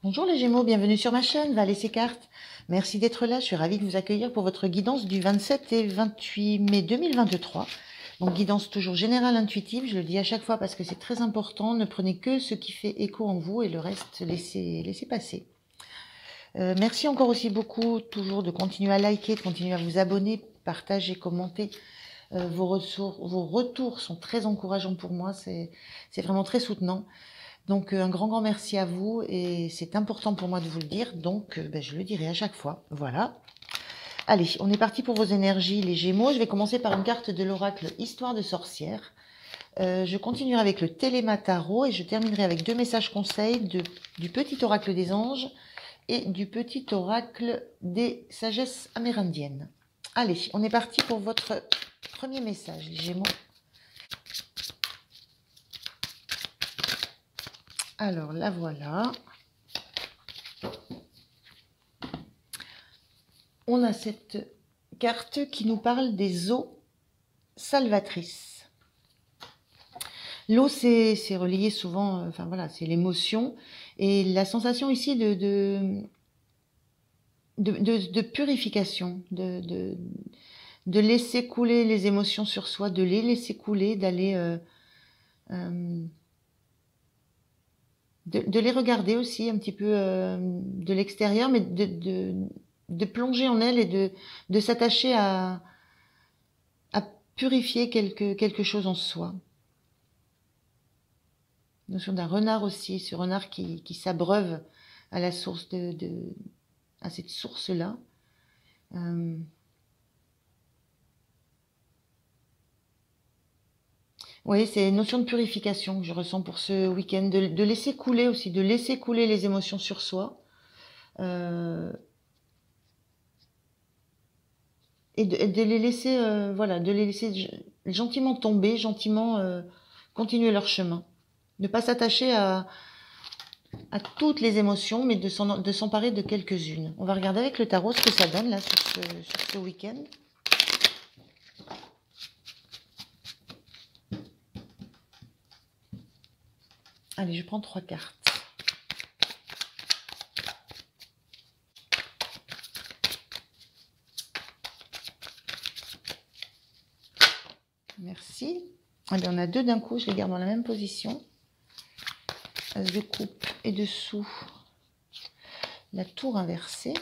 Bonjour les Gémeaux, bienvenue sur ma chaîne, Val et ses cartes. Merci d'être là, je suis ravie de vous accueillir pour votre guidance du 27 et 28 mai 2023. Donc guidance toujours générale intuitive, je le dis à chaque fois parce que c'est très important, ne prenez que ce qui fait écho en vous et le reste laissez passer. Merci encore aussi beaucoup toujours de continuer à liker, de continuer à vous abonner, partager, commenter. Vos retours sont très encourageants pour moi, c'est vraiment très soutenant. Donc un grand merci à vous et c'est important pour moi de vous le dire, donc je le dirai à chaque fois. Voilà. Allez, on est parti pour vos énergies, les Gémeaux. Je vais commencer par une carte de l'oracle Histoire de sorcière. Je continuerai avec le Téléma Tarot et je terminerai avec deux messages conseils du petit oracle des anges et du petit oracle des sagesses amérindiennes. Allez, on est parti pour votre premier message, les Gémeaux. Alors, la voilà. On a cette carte qui nous parle des eaux salvatrices. L'eau, c'est relié souvent, enfin voilà, c'est l'émotion et la sensation ici de purification, de laisser couler les émotions sur soi, de les laisser couler, d'aller de les regarder aussi un petit peu de l'extérieur, mais de plonger en elles et de s'attacher à purifier quelque chose en soi. Notion d'un renard aussi, ce renard qui s'abreuve à la source à cette source-là. Oui, c'est une notion de purification que je ressens pour ce week-end, de laisser couler aussi, de laisser couler les émotions sur soi. Et de les laisser, voilà, de les laisser gentiment tomber, gentiment continuer leur chemin. Ne pas s'attacher à toutes les émotions, mais de s'emparer de quelques-unes. On va regarder avec le tarot ce que ça donne là sur ce week-end. Allez, je prends 3 cartes. Merci. Allez, on a 2 d'un coup, je les garde dans la même position. As de coupe et dessous la tour inversée.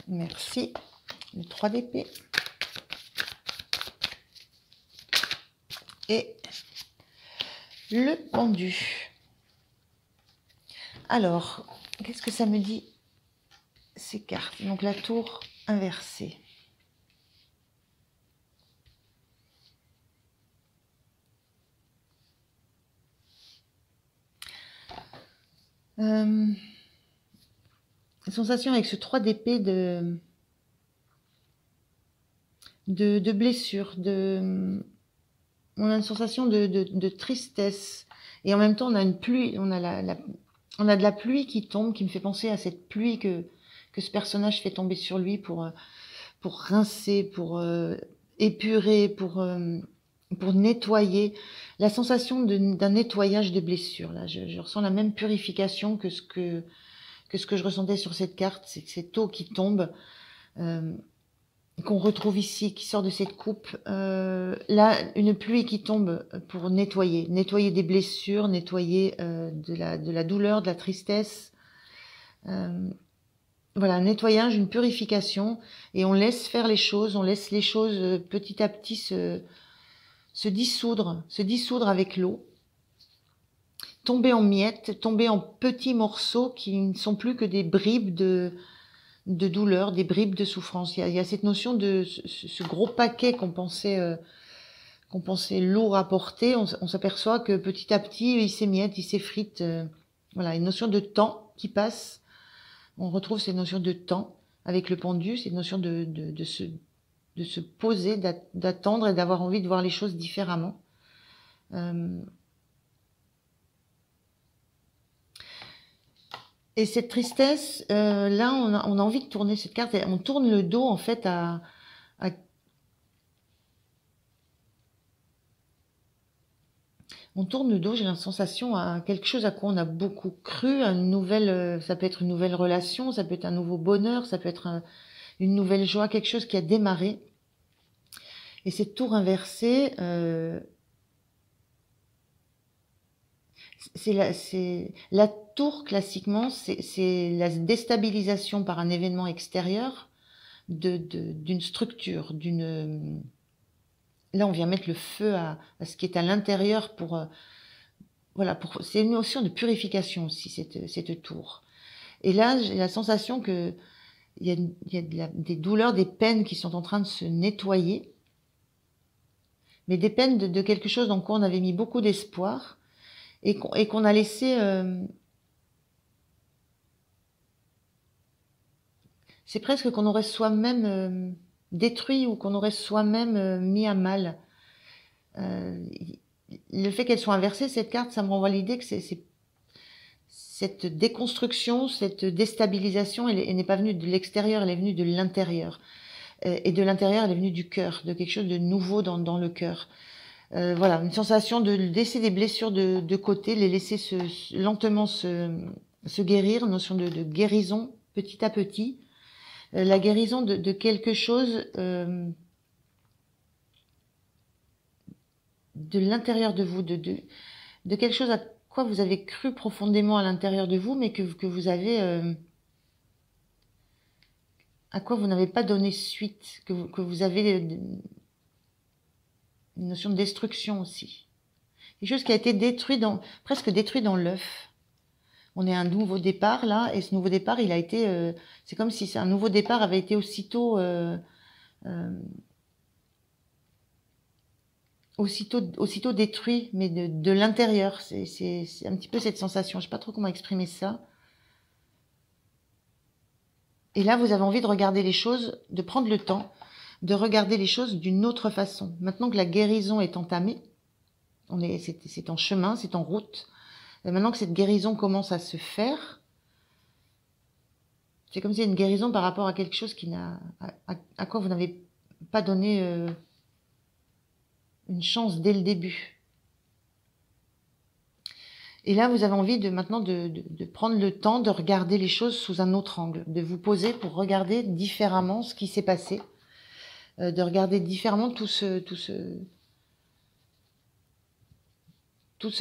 Merci. Le 3 d'épée. Et le pendu. Alors, qu'est-ce que ça me dit ces cartes? Donc la tour inversée. Sensation avec ce 3 d'épée de blessure, on a une sensation de tristesse et en même temps on a une pluie, on a de la pluie qui tombe, qui me fait penser à cette pluie que ce personnage fait tomber sur lui pour rincer, pour épurer, pour nettoyer. La sensation d'un nettoyage de blessures. Là, je ressens la même purification que ce que je ressentais sur cette carte, c'est cette eau qui tombe, qu'on retrouve ici, qui sort de cette coupe. Là, une pluie qui tombe pour nettoyer des blessures, nettoyer de la douleur, de la tristesse. Voilà, un nettoyage, une purification, et on laisse faire les choses, on laisse les choses petit à petit se dissoudre avec l'eau, tomber en miettes, tomber en petits morceaux qui ne sont plus que des bribes de douleur, des bribes de souffrance. Il y a cette notion de ce gros paquet qu'on pensait lourd à porter, on s'aperçoit que petit à petit, il s'émiette, il s'effrite. Voilà, une notion de temps qui passe. On retrouve cette notion de temps avec le pendu, cette notion de se poser, d'attendre et d'avoir envie de voir les choses différemment. Et cette tristesse, là, on a envie de tourner cette carte. Et on tourne le dos, en fait, On tourne le dos, j'ai la sensation à quelque chose à quoi on a beaucoup cru, à une nouvelle, ça peut être une nouvelle relation, ça peut être un nouveau bonheur, ça peut être une nouvelle joie, quelque chose qui a démarré. Et cette tour inversée, c'est la tour classiquement, c'est la déstabilisation par un événement extérieur d'une structure, d'une. Là, on vient mettre le feu à ce qui est à l'intérieur pour voilà, c'est une notion de purification aussi cette tour. Et là, j'ai la sensation que il y a des douleurs, des peines qui sont en train de se nettoyer, mais des peines de quelque chose dans quoi on avait mis beaucoup d'espoir et qu'on a laissé. C'est presque qu'on aurait soi-même détruit ou qu'on aurait soi-même mis à mal. Euh, le fait qu'elle soit inversée, cette carte, ça me renvoie l'idée que c'est cette déconstruction, cette déstabilisation, elle n'est pas venue de l'extérieur, elle est venue de l'intérieur. Et de l'intérieur, elle est venue du cœur, de quelque chose de nouveau dans le cœur. Voilà, une sensation de laisser des blessures de côté, les laisser lentement se guérir, notion de guérison petit à petit. La guérison de quelque chose de l'intérieur de vous, de quelque chose à quoi vous avez cru profondément à l'intérieur de vous, mais que vous avez à quoi vous n'avez pas donné suite, que vous avez une notion de destruction aussi. Quelque chose qui a été détruit presque détruit dans l'œuf. On est à un nouveau départ là, et ce nouveau départ, il a été, c'est comme si un nouveau départ avait été aussitôt détruit, mais de l'intérieur. C'est un petit peu cette sensation. Je sais pas trop comment exprimer ça. Et là, vous avez envie de regarder les choses, de prendre le temps, de regarder les choses d'une autre façon. Maintenant que la guérison est entamée, c'est en chemin, c'est en route. Et maintenant que cette guérison commence à se faire, c'est comme si une guérison par rapport à quelque chose à quoi vous n'avez pas donné une chance dès le début. Et là, vous avez envie maintenant de prendre le temps de regarder les choses sous un autre angle, de vous poser pour regarder différemment ce qui s'est passé, de regarder différemment tout ce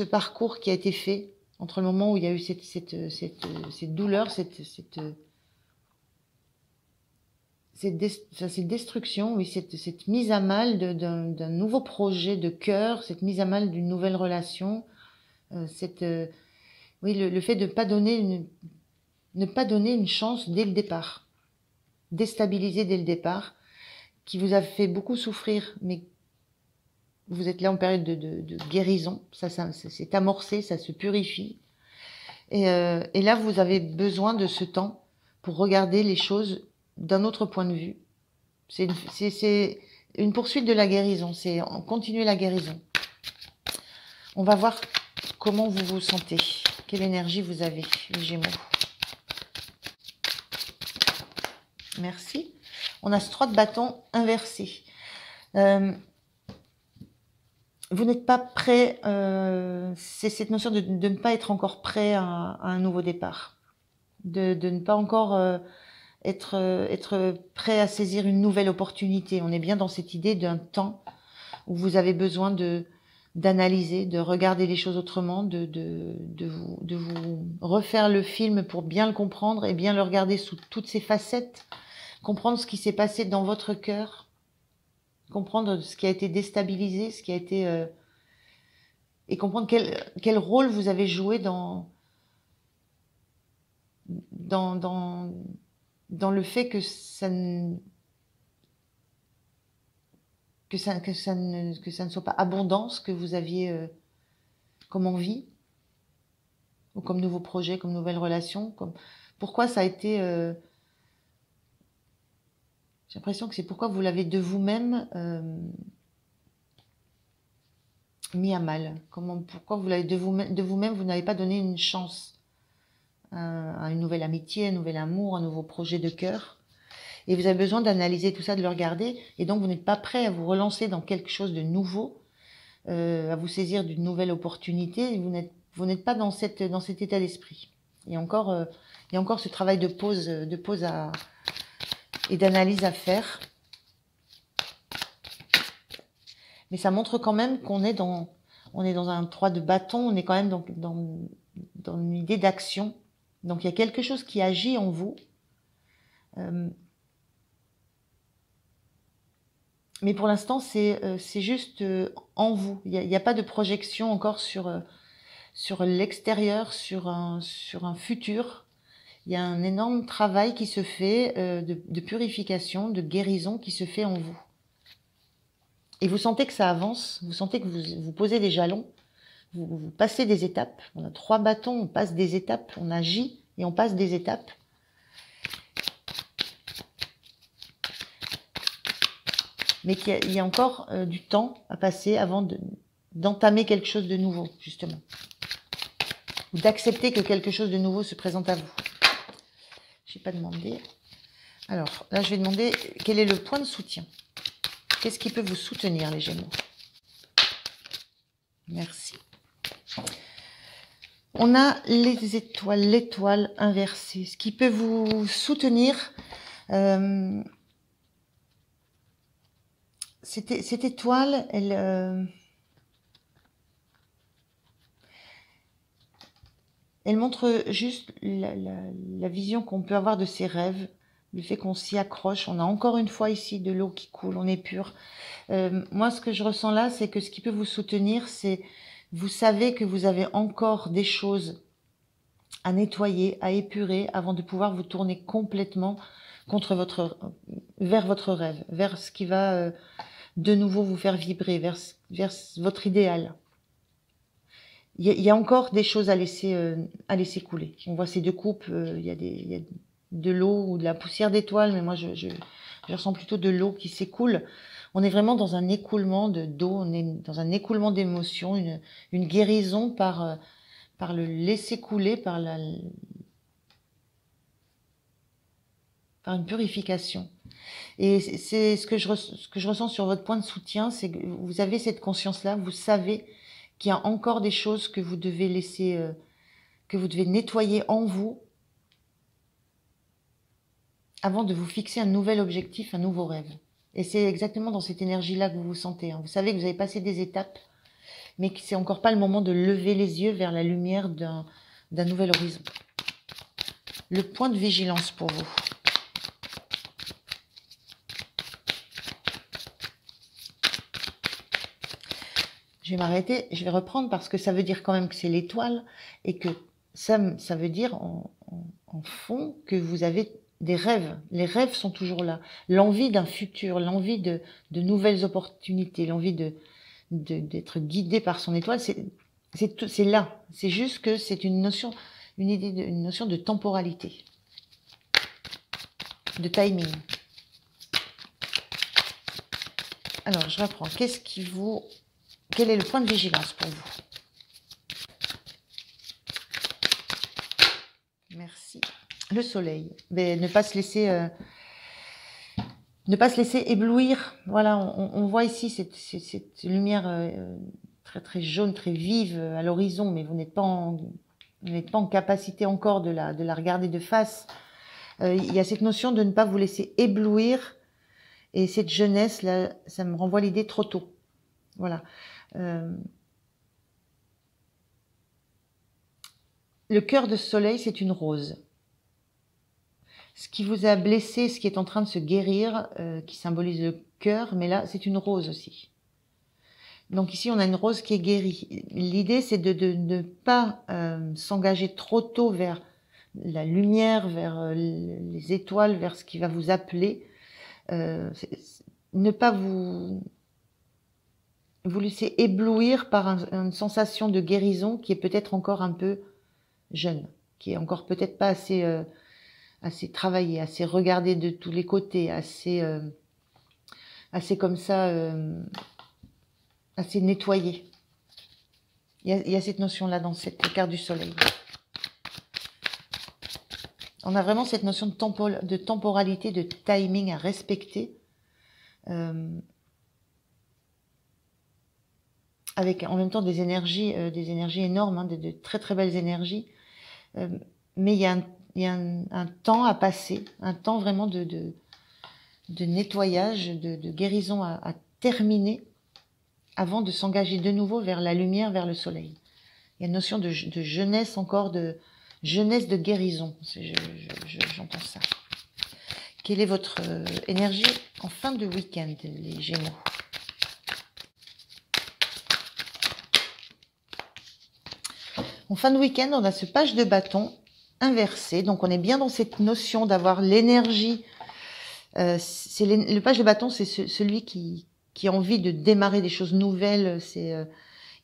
parcours qui a été fait entre le moment où il y a eu cette douleur, cette destruction, oui, cette mise à mal d'un nouveau projet de cœur, cette mise à mal d'une nouvelle relation, oui, le fait de ne pas donner une chance dès le départ, déstabiliser dès le départ, qui vous a fait beaucoup souffrir, mais vous êtes là en période de guérison, ça s'est amorcé, ça se purifie, et là vous avez besoin de ce temps pour regarder les choses d'un autre point de vue. C'est une poursuite de la guérison, c'est continuer la guérison. On va voir comment vous vous sentez, quelle énergie vous avez, les Gémeaux. Merci. On a ce 3 de bâton inversé. Vous n'êtes pas prêt, c'est cette notion de ne pas être encore prêt à un nouveau départ, de ne pas encore être prêt à saisir une nouvelle opportunité. On est bien dans cette idée d'un temps où vous avez besoin d'analyser, de regarder les choses autrement, de vous refaire le film pour bien le comprendre et bien le regarder sous toutes ses facettes, comprendre ce qui s'est passé dans votre cœur, comprendre ce qui a été déstabilisé, ce qui a été et comprendre quel rôle vous avez joué dans le fait que ça ne soit pas abondant ce que vous aviez comme envie ou comme nouveau projet, comme nouvelle relation, pourquoi ça a été j'ai l'impression que c'est pourquoi vous l'avez de vous-même mis à mal. Pourquoi vous l'avez de vous-même, vous n'avez pas donné une chance à une nouvelle amitié, un nouvel amour, un nouveau projet de cœur. Et vous avez besoin d'analyser tout ça, de le regarder. Et donc, vous n'êtes pas prêt à vous relancer dans quelque chose de nouveau à vous saisir d'une nouvelle opportunité. Vous n'êtes pas dans cet état d'esprit. Il y a encore ce travail de pause et d'analyse à faire. Mais ça montre quand même qu'on est dans un 3 de bâton, on est quand même dans une idée d'action. Donc il y a quelque chose qui agit en vous. Mais pour l'instant, c'est juste en vous. Il y a pas de projection encore sur l'extérieur, sur un futur. Il y a un énorme travail qui se fait de purification, de guérison qui se fait en vous. Et vous sentez que ça avance, vous sentez que vous posez des jalons, vous passez des étapes. On a 3 bâtons, on passe des étapes, on agit et on passe des étapes. Mais qu'il y a encore du temps à passer avant d'entamer quelque chose de nouveau, justement. Ou d'accepter que quelque chose de nouveau se présente à vous. Je n'ai pas demandé. Alors, là, je vais demander quel est le point de soutien. Qu'est-ce qui peut vous soutenir, les Gémeaux? Merci. On a les étoiles, l'étoile inversée. Ce qui peut vous soutenir, cette étoile, elle montre juste la vision qu'on peut avoir de ses rêves, le fait qu'on s'y accroche. On a encore une fois ici de l'eau qui coule, on est pur. Moi, ce que je ressens là, c'est que ce qui peut vous soutenir, c'est vous savez que vous avez encore des choses à nettoyer, à épurer, avant de pouvoir vous tourner complètement vers votre rêve, vers ce qui va de nouveau vous faire vibrer, vers votre idéal. Il y a encore des choses à laisser couler. On voit ces 2 coupes, il y a de l'eau ou de la poussière d'étoiles, mais moi je ressens plutôt de l'eau qui s'écoule. On est vraiment dans un écoulement d'eau, on est dans un écoulement d'émotions, une guérison par le laisser couler, par une purification. Et c'est ce que je ressens sur votre point de soutien, c'est que vous avez cette conscience-là, vous savez qu'il y a encore des choses que vous devez laisser, que vous devez nettoyer en vous avant de vous fixer un nouvel objectif, un nouveau rêve. Et c'est exactement dans cette énergie-là que vous vous sentez. Vous savez que vous avez passé des étapes, mais que c'est encore pas le moment de lever les yeux vers la lumière d'un nouvel horizon. Le point de vigilance pour vous. Je vais m'arrêter, je vais reprendre parce que ça veut dire quand même que c'est l'étoile et que ça veut dire en fond que vous avez des rêves. Les rêves sont toujours là. L'envie d'un futur, l'envie de nouvelles opportunités, l'envie d'être guidé par son étoile, c'est là. C'est juste que c'est une notion de temporalité, de timing. Alors, je reprends. Quel est le point de vigilance pour vous? Merci. Le soleil. Mais ne pas se laisser éblouir. Voilà, on voit ici cette lumière très très jaune, très vive à l'horizon, mais vous n'êtes pas en capacité encore de la regarder de face. Il y a cette notion de ne pas vous laisser éblouir. Et cette jeunesse là, ça me renvoie l'idée trop tôt. Voilà. Le cœur de soleil, c'est une rose. Ce qui vous a blessé, ce qui est en train de se guérir, qui symbolise le cœur, mais là, c'est une rose aussi. Donc ici, on a une rose qui est guérie. L'idée, c'est de ne pas s'engager trop tôt vers la lumière, vers les étoiles, vers ce qui va vous appeler. Ne pas vous laisser éblouir par une sensation de guérison qui est peut-être encore un peu jeune, qui est encore peut-être pas assez travaillée, assez regardée de tous les côtés, assez comme ça, assez nettoyée. Il y a cette notion-là dans cette carte du soleil. On a vraiment cette notion de temporalité, de timing à respecter. avec en même temps des énergies énormes, hein, de très très belles énergies. Mais il y a un temps à passer, un temps vraiment de nettoyage, de guérison à terminer avant de s'engager de nouveau vers la lumière, vers le soleil. Il y a une notion de jeunesse encore, de jeunesse de guérison. J'entends ça. Quelle est votre énergie en fin de week-end, les Gémeaux? En fin de week-end, on a ce page de bâton inversé. Donc, on est bien dans cette notion d'avoir l'énergie. Le page de bâton, c'est celui qui a envie de démarrer des choses nouvelles.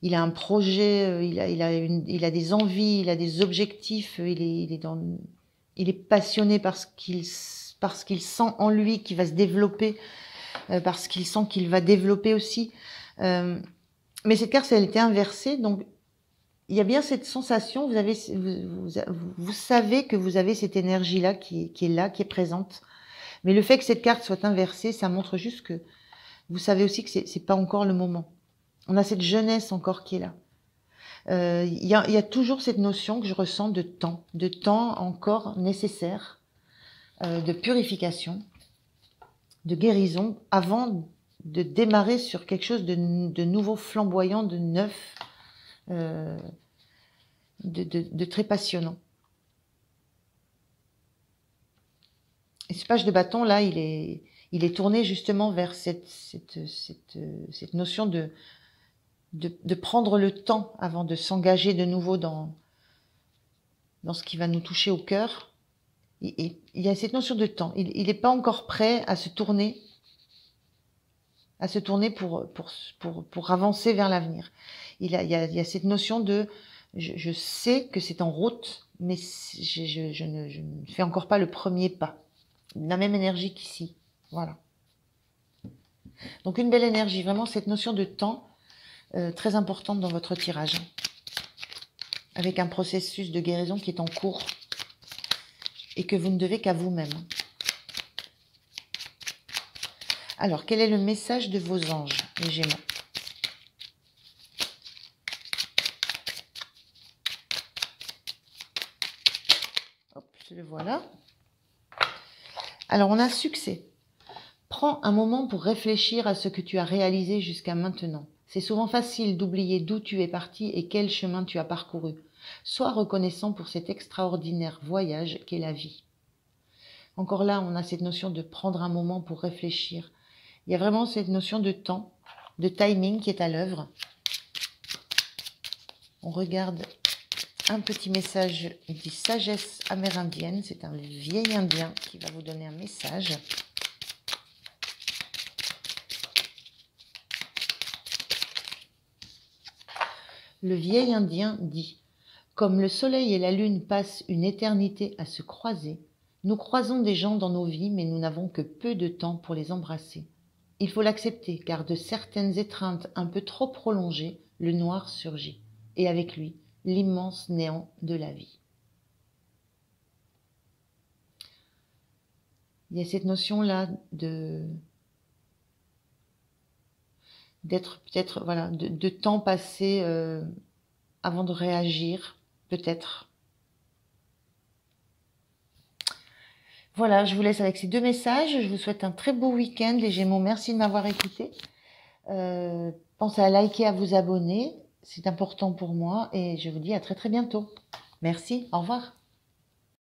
Il a un projet, il a des envies, il a des objectifs. Il est passionné parce qu'il sent en lui qu'il va se développer, parce qu'il sent qu'il va développer aussi. Mais cette carte, elle était inversée, donc il y a bien cette sensation, vous savez que vous avez cette énergie-là qui est là, qui est présente. Mais le fait que cette carte soit inversée, ça montre juste que vous savez aussi que c'est pas encore le moment. On a cette jeunesse encore qui est là. Il y a toujours cette notion que je ressens de temps encore nécessaire, de purification, de guérison, avant de démarrer sur quelque chose de nouveau, flamboyant, de neuf, de très passionnant. Et ce page de bâton là, il est tourné justement vers cette notion de prendre le temps avant de s'engager de nouveau dans ce qui va nous toucher au cœur. Il y a cette notion de temps. Il n'est pas encore prêt à se tourner pour avancer vers l'avenir. Il y a cette notion de je sais que c'est en route, mais je ne fais encore pas le premier pas. La même énergie qu'ici. Voilà. Donc une belle énergie, vraiment cette notion de temps très importante dans votre tirage. Avec un processus de guérison qui est en cours et que vous ne devez qu'à vous-même. Alors, quel est le message de vos anges, les Gémeaux? Hop, le voilà. Alors, on a succès. Prends un moment pour réfléchir à ce que tu as réalisé jusqu'à maintenant. C'est souvent facile d'oublier d'où tu es parti et quel chemin tu as parcouru. Sois reconnaissant pour cet extraordinaire voyage qu'est la vie. Encore là, on a cette notion de prendre un moment pour réfléchir. Il y a vraiment cette notion de temps, de timing qui est à l'œuvre. On regarde un petit message de sagesse amérindienne. C'est un vieil indien qui va vous donner un message. Le vieil indien dit « Comme le soleil et la lune passent une éternité à se croiser, nous croisons des gens dans nos vies, mais nous n'avons que peu de temps pour les embrasser. Il faut l'accepter, car de certaines étreintes un peu trop prolongées, le noir surgit, et avec lui, l'immense néant de la vie. » Il y a cette notion-là d'être peut-être, voilà, de temps passé avant de réagir, peut-être. Voilà, je vous laisse avec ces deux messages. Je vous souhaite un très beau week-end, les Gémeaux. Merci de m'avoir écouté. Pensez à liker, à vous abonner. C'est important pour moi. Et je vous dis à très très bientôt. Merci, au revoir.